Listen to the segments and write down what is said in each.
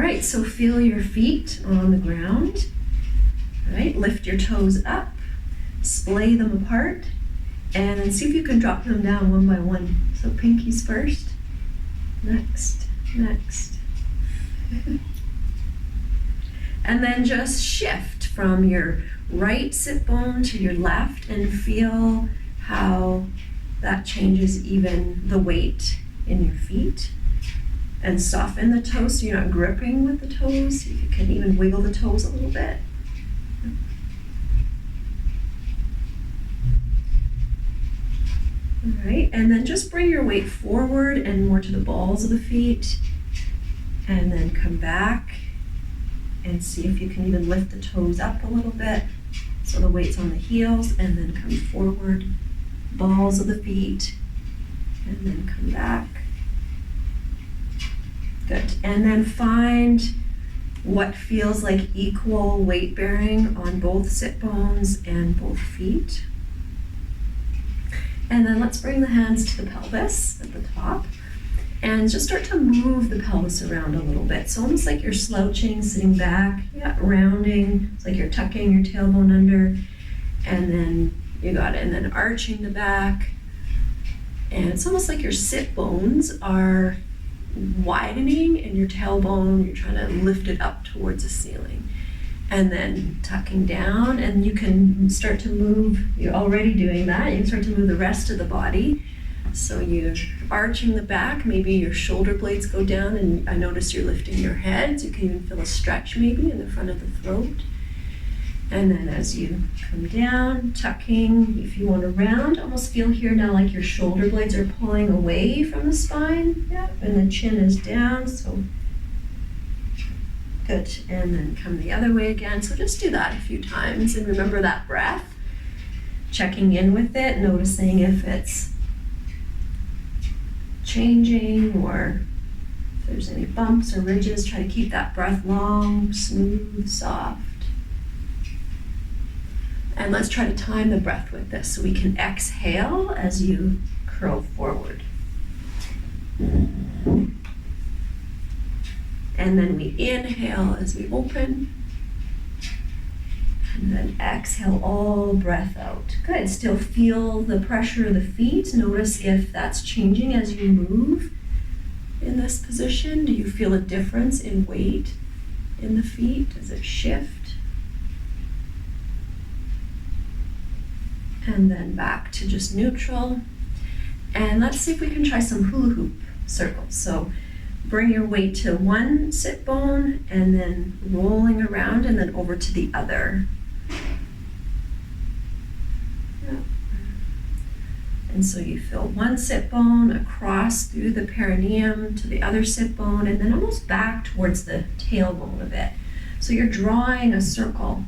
right, so feel your feet on the ground. All right, lift your toes up, splay them apart, and then see if you can drop them down one by one. So pinkies first, next, next. And then just shift from your right sit bone to your left and feel how that changes even the weight in your feet. And soften the toes so you're not gripping with the toes. See if you can even wiggle the toes a little bit. All right, and then just bring your weight forward and more to the balls of the feet. And then come back and see if you can even lift the toes up a little bit. So the weight's on the heels, and then come forward, balls of the feet, and then come back. Good, and then find what feels like equal weight bearing on both sit bones and both feet. And then let's bring the hands to the pelvis at the top and just start to move the pelvis around a little bit. So almost like you're slouching, sitting back, yeah, rounding. It's like you're tucking your tailbone under, and then you got it, and then arching the back. And it's almost like your sit bones are widening and your tailbone, you're trying to lift it up towards the ceiling. And then tucking down, and you can start to move, you're already doing that, you can start to move the rest of the body. So you're arching the back, maybe your shoulder blades go down, and I notice you're lifting your head, so you can even feel a stretch maybe in the front of the throat. And then as you come down, tucking, if you want to round, almost feel here now like your shoulder blades are pulling away from the spine. Yeah, and the chin is down, so good. And then come the other way again. So just do that a few times, and remember that breath, checking in with it, noticing if it's changing or if there's any bumps or ridges. Try to keep that breath long, smooth, soft. And let's try to time the breath with this so we can exhale as you curl forward. And then we inhale as we open. And then exhale all breath out. Good, still feel the pressure of the feet. Notice if that's changing as you move in this position. Do you feel a difference in weight in the feet? Does it shift? And then back to just neutral. And let's see if we can try some hula hoop circles. So bring your weight to one sit bone and then rolling around and then over to the other. Yeah. And so you feel one sit bone across through the perineum to the other sit bone and then almost back towards the tailbone a bit. So you're drawing a circle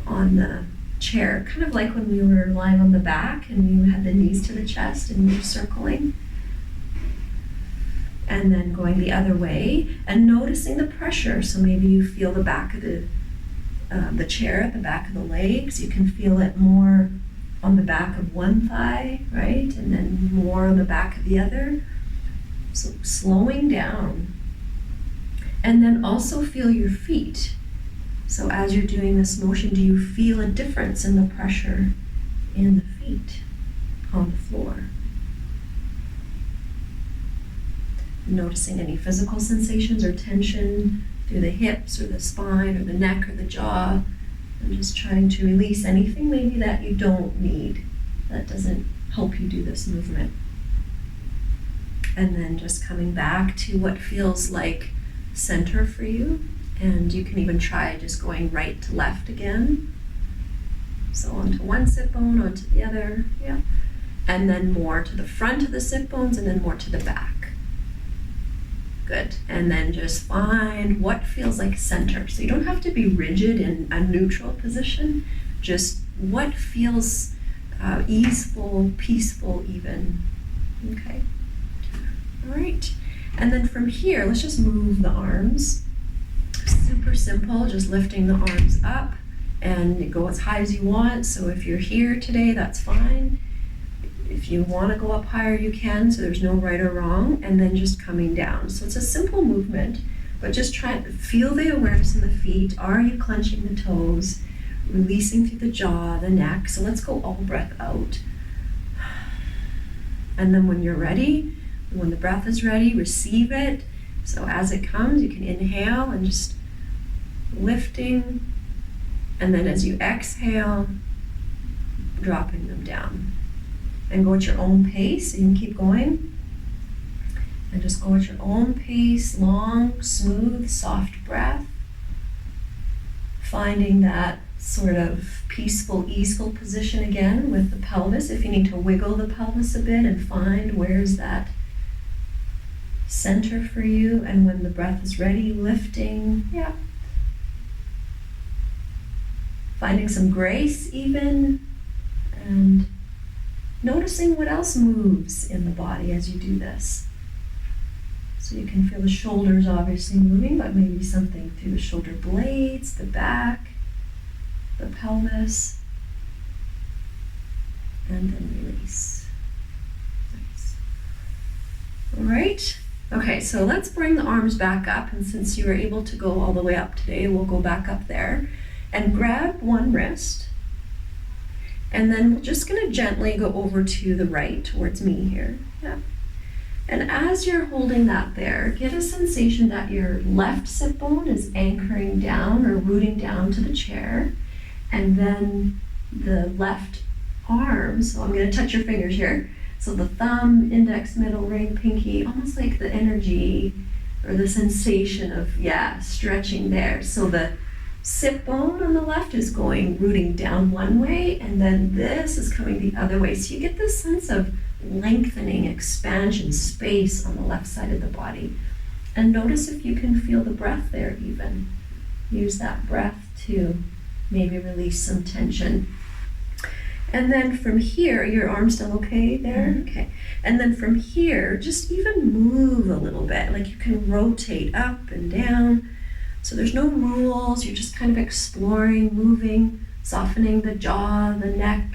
on the chair, kind of like when we were lying on the back and you had the knees to the chest and you were circling. And then going the other way and noticing the pressure. So maybe you feel the back of the chair at the back of the legs. You can feel it more on the back of one thigh, right? And then more on the back of the other. So slowing down. And then also feel your feet. So as you're doing this motion, do you feel a difference in the pressure in the feet on the floor? Noticing any physical sensations or tension through the hips or the spine or the neck or the jaw. I'm just trying to release anything maybe that you don't need, that doesn't help you do this movement. And then just coming back to what feels like center for you. And you can even try just going right to left again. So onto one sit bone, onto the other, yeah. And then more to the front of the sit bones and then more to the back. Good, and then just find what feels like center. So you don't have to be rigid in a neutral position, just what feels easeful, peaceful even. Okay, all right. And then from here, let's just move the arms. Super simple, just lifting the arms up and you go as high as you want. So if you're here today, that's fine. If you want to go up higher, you can, so there's no right or wrong, and then just coming down. So it's a simple movement, But just try to feel the awareness in the feet. Are you clenching the toes? Releasing through the jaw, the neck. So let's go all breath out. And then when you're ready, when the breath is ready, receive it. So as it comes, you can inhale and just lifting. And then as you exhale, dropping them down. And go at your own pace. You can keep going. And just go at your own pace, long, smooth, soft breath. Finding that sort of peaceful, easeful position again with the pelvis. If you need to wiggle the pelvis a bit and find where's that center for you. And when the breath is ready, lifting. Yeah. Finding some grace even. And noticing what else moves in the body as you do this. So you can feel the shoulders obviously moving, but maybe something through the shoulder blades, the back, the pelvis, and then release. Nice. All right. Okay, so let's bring the arms back up, and since you were able to go all the way up today, we'll go back up there and grab one wrist. And then we're just going to gently go over to the right towards me here. Yeah. And as you're holding that there, get a sensation that your left sit bone is anchoring down or rooting down to the chair. And then the left arm, so I'm going to touch your fingers here. So the thumb, index, middle, ring, pinky, almost like the energy or the sensation of, stretching there. So the sit bone on the left is going, rooting down one way, and then this is coming the other way. So you get this sense of lengthening, expansion, space on the left side of the body. And notice if you can feel the breath there even. Use that breath to maybe release some tension. And then from here, your arm's still okay there? Mm-hmm. Okay. And then from here, just even move a little bit. Like you can rotate up and down. So there's no rules. You're just kind of exploring, moving, softening the jaw, the neck.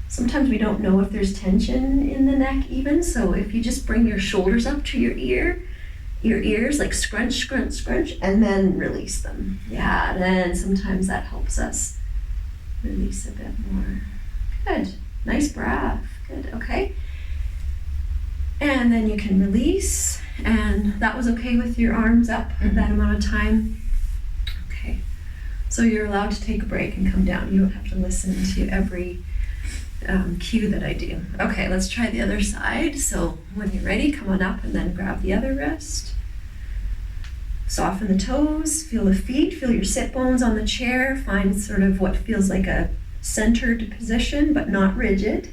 Sometimes we don't know if there's tension in the neck even, so if you just bring your shoulders up to your ears, like scrunch, scrunch, scrunch, and then release them. Yeah, then sometimes that helps us release a bit more. Good, nice breath, good, okay. And then you can release, and that was okay with your arms up that amount of time. Okay, so you're allowed to take a break and come down. You don't have to listen to every cue that I do. Okay, let's try the other side. So when you're ready, come on up and then grab the other wrist. Soften the toes, feel the feet, feel your sit bones on the chair. Find sort of what feels like a centered position, but not rigid.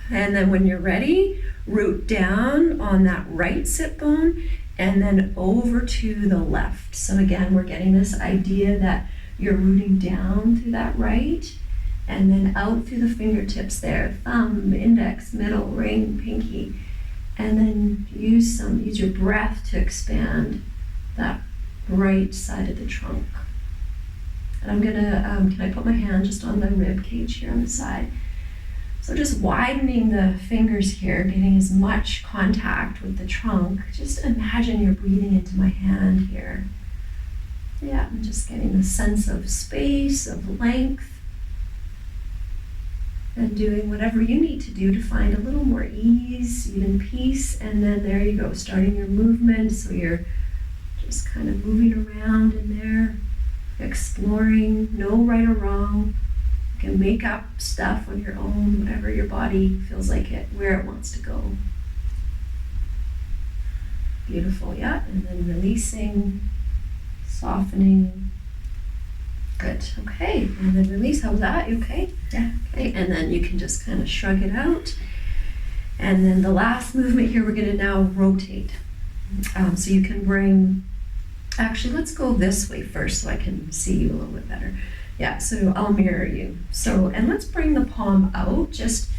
And then when you're ready, root down on that right sit bone and then over to the left. So again, we're getting this idea that you're rooting down through that right and then out through the fingertips there, thumb, index, middle, ring, pinky. And then use your breath to expand that right side of the trunk. And I'm gonna, can I put my hand just on the rib cage here on the side? So just widening the fingers here, getting as much contact with the trunk. Just imagine you're breathing into my hand here. Yeah, and just getting the sense of space, of length, and doing whatever you need to do to find a little more ease, even peace. And then there you go, starting your movement. So you're just kind of moving around in there, exploring, no right or wrong. You can make up stuff on your own, whatever your body feels like it, where it wants to go. Beautiful, yeah. And then releasing, softening. Good, okay. And then release, how was that? You okay? Yeah. Okay, and then you can just kind of shrug it out. And then the last movement here, we're gonna now rotate. So you can bring, actually let's go this way first so I can see you a little bit better. Yeah, so I'll mirror you. So, and let's bring the palm out, just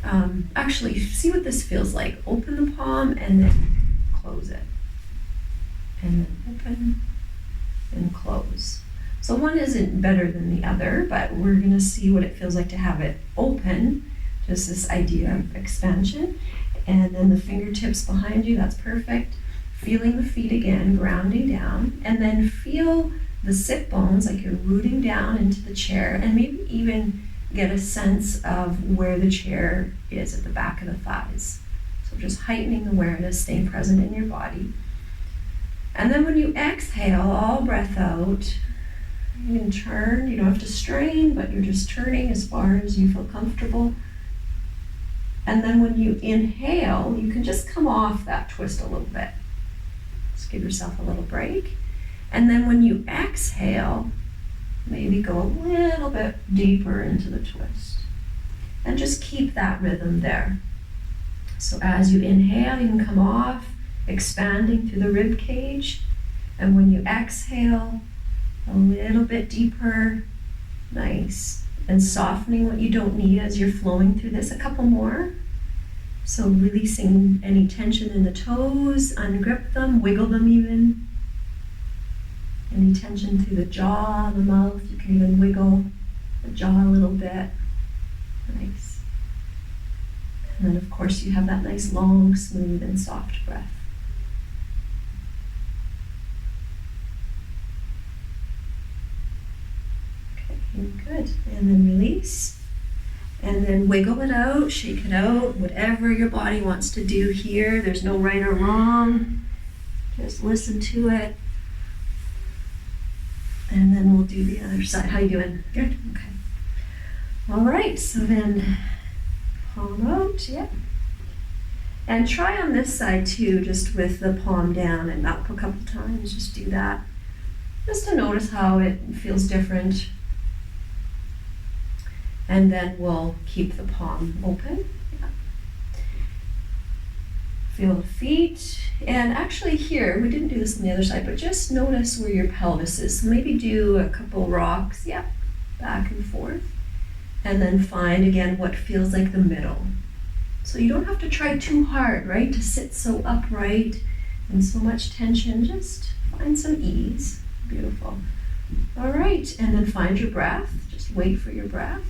actually see what this feels like. Open the palm and then close it. And then open and close. So one isn't better than the other, but we're gonna see what it feels like to have it open, just this idea of expansion. And then the fingertips behind you, that's perfect. Feeling the feet again, grounding down. And then feel the sit bones, like you're rooting down into the chair, and maybe even get a sense of where the chair is at the back of the thighs. So just heightening awareness, staying present in your body. And then when you exhale, all breath out, you can turn. You don't have to strain, but you're just turning as far as you feel comfortable. And then when you inhale, you can just come off that twist a little bit. Just give yourself a little break. And then when you exhale, maybe go a little bit deeper into the twist. And just keep that rhythm there. So as you inhale, you can come off, expanding through the rib cage. And when you exhale, a little bit deeper. Nice. And softening what you don't need as you're flowing through this. A couple more. So releasing any tension in the toes, ungrip them, wiggle them even. Any tension through the jaw, the mouth, you can even wiggle the jaw a little bit. Nice. And then of course you have that nice long, smooth and soft breath. Good. And then release. And then wiggle it out, shake it out, whatever your body wants to do here. There's no right or wrong. Just listen to it. And then we'll do the other side. How you doing? Good? Okay. All right, so then palm out, yeah. And try on this side too, just with the palm down and up a couple times. Just do that. Just to notice how it feels different. And then we'll keep the palm open. Yeah. Feel the feet. And actually here, we didn't do this on the other side, but just notice where your pelvis is. So maybe do a couple rocks, yeah, back and forth. And then find again what feels like the middle. So you don't have to try too hard, right, to sit so upright and so much tension. Just find some ease. Beautiful. All right, and then find your breath. Just wait for your breath.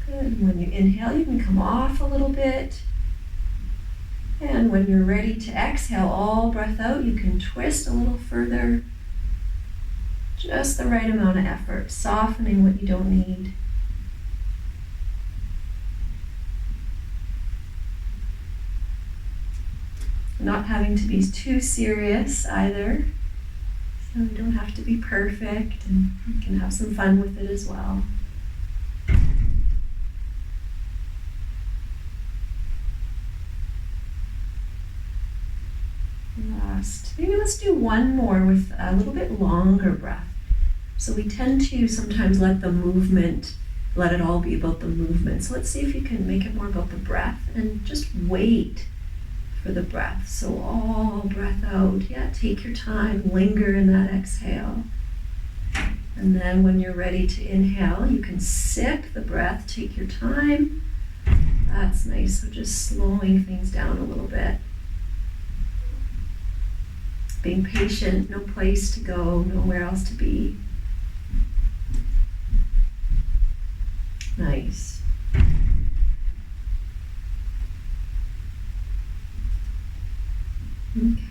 Good. When you inhale, you can come off a little bit. And when you're ready to exhale, all breath out, you can twist a little further. Just the right amount of effort, softening what you don't need. Not having to be too serious either. So you don't have to be perfect, and you can have some fun with it as well. Last. Maybe let's do one more with a little bit longer breath. So we tend to sometimes let it all be about the movement. So let's see if you can make it more about the breath and just wait for the breath. So all breath out. Yeah, take your time, linger in that exhale. And then when you're ready to inhale, you can sip the breath, take your time. That's nice. So just slowing things down a little bit. Being patient, no place to go, nowhere else to be. Nice. Okay.